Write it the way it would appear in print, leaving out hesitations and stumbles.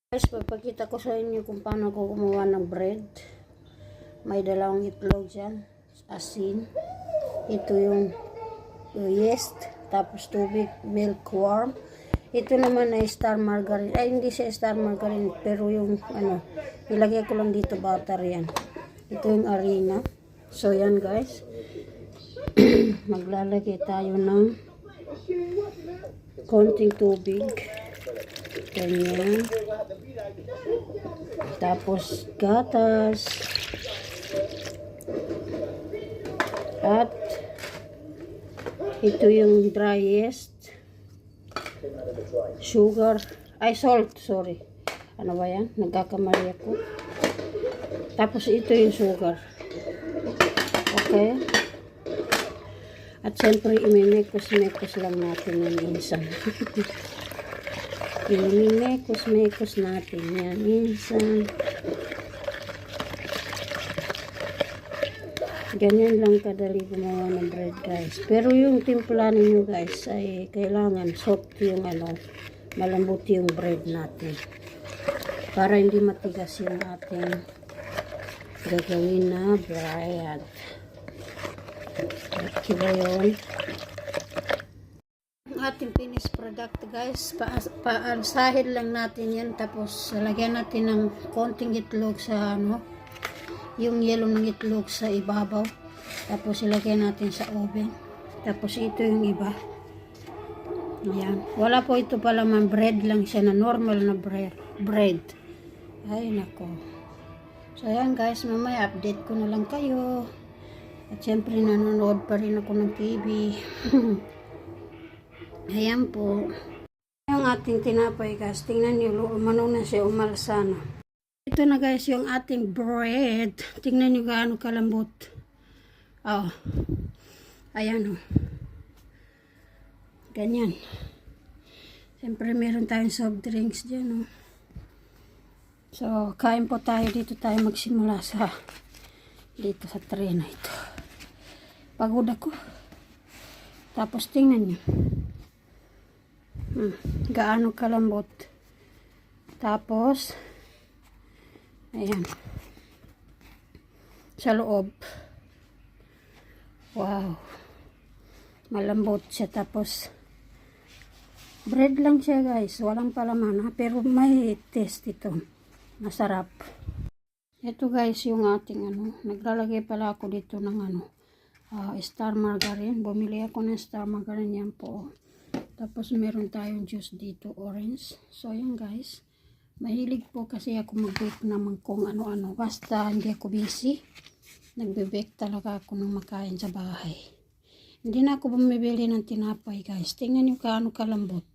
Guys, papakita ko sa inyo kung paano ko gumawa ng bread. May dalawang itlog dyan, asin. Ito yung yeast, tapos tubig, milk warm. Ito naman ay star margarine. Ay, hindi siya star margarine, pero yung ilagay ko lang dito butter yan. Ito yung harina. So yan guys. Maglalagay tayo ng konting tubig. Ganyan. Tapos gatas. At ito yung dry yeast. Sugar. Ay, salt. Sorry. Ano ba yan? Nagkakamali ako. Tapos ito yung sugar. Okay. At siyempre, imimekos-mekos lang natin yan minsan. Imimekos-mekos natin yan minsan. Ganyan lang kadali gumawa ng bread guys. Pero yung timpla ninyo guys ay kailangan soft yung malambot yung bread natin. Para hindi matigas yung ating gagawin na bread. Okay ba yun? Ang ating finished product guys. Paansahin lang natin yan. Tapos lagyan natin ng konting itlog sa yung yellow ng itlog sa ibabaw. Tapos ilagay natin sa oven. Tapos ito yung iba. Ayan. Wala po ito pala man, bread lang siya na normal na bread. Ay nako. So ayan guys, mamaya update ko na lang kayo. At syempre nanonood pa rin ako ng TV. Ayan po. Yung ating tinapay guys. Tingnan nyo, umano na siya, umalsa na. Ito na guys yung ating bread. Tingnan nyo gaano kalambot. Oh. Ayan oh. Ganyan. Siyempre meron tayong soft drinks dyan oh. So kain po tayo. Dito tayo magsimula dito sa tray na ito. Pagod ako. Tapos tingnan nyo. Gaano kalambot. Tapos ayan. Sa loob. Wow. Malambot siya. Tapos bread lang siya guys. Walang palaman ha. Pero may taste ito. Masarap. Ito guys yung ating naglalagay pala ako dito ng star margarine. Bumili ako ng star margarine yan po. Tapos meron tayong juice dito, orange. So yan guys. Mahilig po kasi ako mag-bake naman kung ano-ano. Basta hindi ako busy. Nagbe-bake talaga ako ng makain sa bahay. Hindi na ako bumibili ng tinapay guys. Tingnan nyo kaano kalambot.